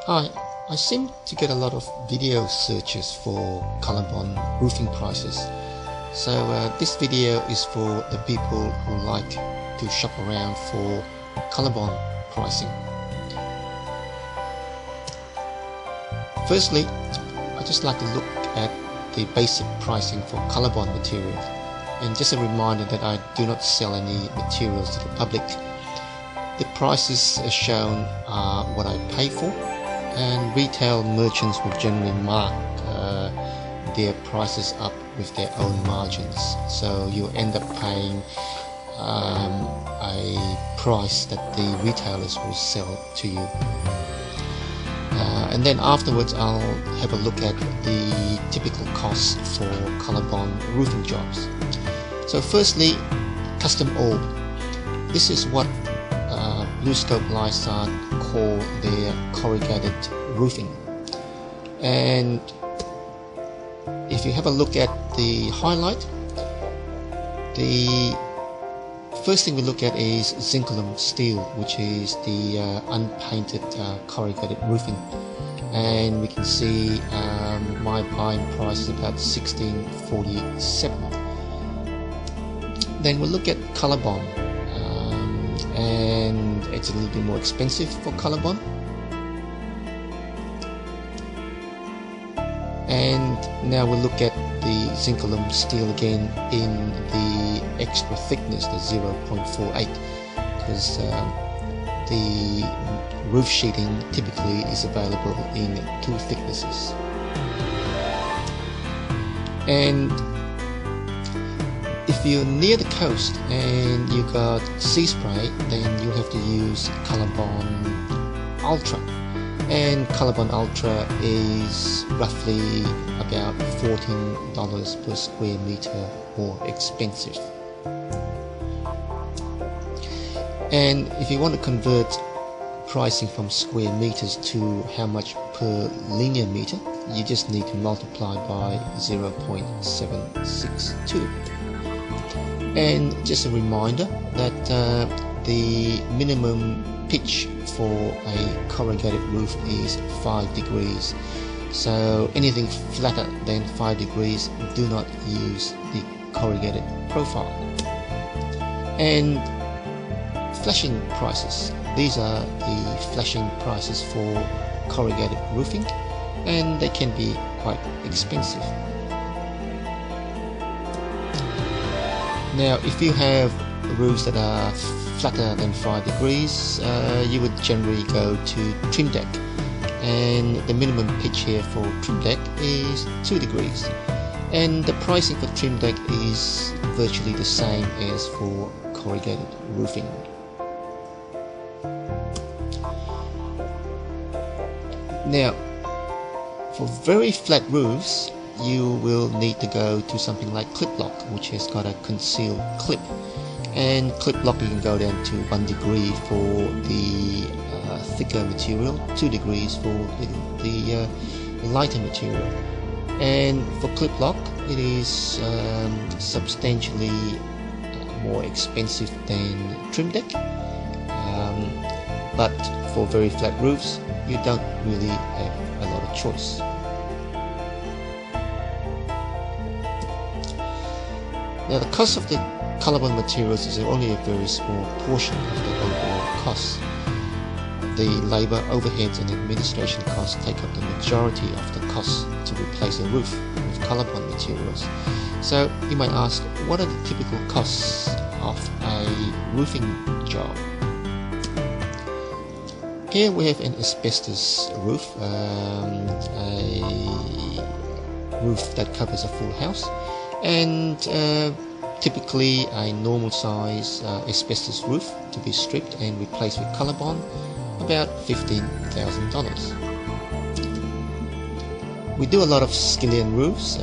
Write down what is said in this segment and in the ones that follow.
Hi, I seem to get a lot of video searches for colorbond roofing prices. So this video is for the people who like to shop around for colorbond pricing. Firstly, I just like to look at the basic pricing for colorbond material. And just a reminder that I do not sell any materials to the public. The prices shown are what I pay for, and retail merchants will generally mark their prices up with their own margins, so you end up paying a price that the retailers will sell to you. And then afterwards I'll have a look at the typical costs for colorbond roofing jobs. So firstly, custom orb. This is what BlueScope Lysart call their corrugated roofing. And if you have a look at the highlight, the first thing we look at is zinculum steel, which is the unpainted corrugated roofing. And we can see my buying price is about $16.47. Then we'll look at colorbond, and it's a little bit more expensive for colorbond. And now we'll look at the zinculum steel again in the extra thickness, the 0.48, because the roof sheeting typically is available in 2 thicknesses. And if you're near the coast and you got sea spray, then you'll have to use colorbond ultra. And colorbond ultra is roughly about $14 per square meter more expensive. And if you want to convert pricing from square meters to how much per linear meter, you just need to multiply by 0.762. And just a reminder that the minimum pitch for a corrugated roof is 5 degrees. So anything flatter than 5 degrees, do not use the corrugated profile. And flashing prices. These are the flashing prices for corrugated roofing, and they can be quite expensive. Now, if you have roofs that are flatter than 5 degrees, you would generally go to trim deck, and the minimum pitch here for trim deck is 2 degrees, and the pricing for trim deck is virtually the same as for corrugated roofing. Now, for very flat roofs, you will need to go to something like clip lock, which has got a concealed clip. And clip lock, you can go down to 1 degree for the thicker material, 2 degrees for the lighter material. And for clip lock, it is substantially more expensive than trim deck. But for very flat roofs, you don't really have a lot of choice. Now, the cost of the colorbond materials is only a very small portion of the overall cost. The labour, overheads and administration costs take up the majority of the cost to replace a roof with colorbond materials. So you might ask, what are the typical costs of a roofing job? Here we have an asbestos roof, a roof that covers a full house, and typically a normal size asbestos roof to be stripped and replaced with colorbond, about $15,000. We do a lot of skillion roofs.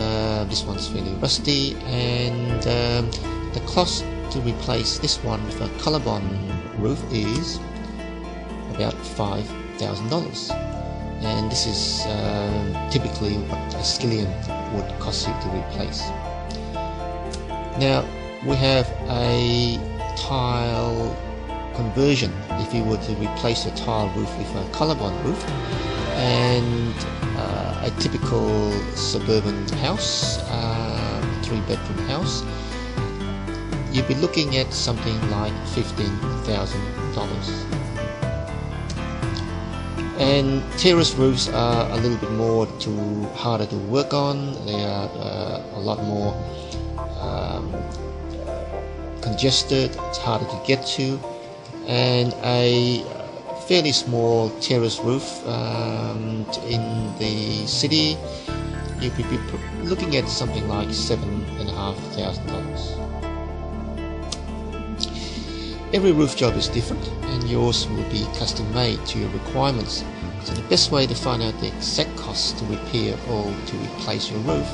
This one's fairly rusty, and the cost to replace this one with a colorbond roof is about $5,000, and this is typically what a skillion would cost you to replace. Now, we have a tile conversion. If you were to replace a tile roof with a colorbond roof, and a typical suburban house, 3-bedroom house, you'd be looking at something like $15,000. And terrace roofs are a little bit harder to work on. They are a lot more congested. It's harder to get to, and a fairly small terrace roof in the city, you could be looking at something like $7,500. Every roof job is different, and yours will be custom made to your requirements. So the best way to find out the exact cost to repair or to replace your roof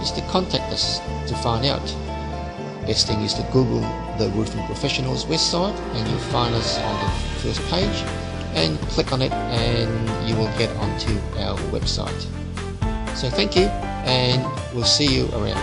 is to contact us to find out. Best thing is to Google the Roofing Professionals website, and you'll find us on the first page, and click on it and you will get onto our website. So thank you, and we'll see you around.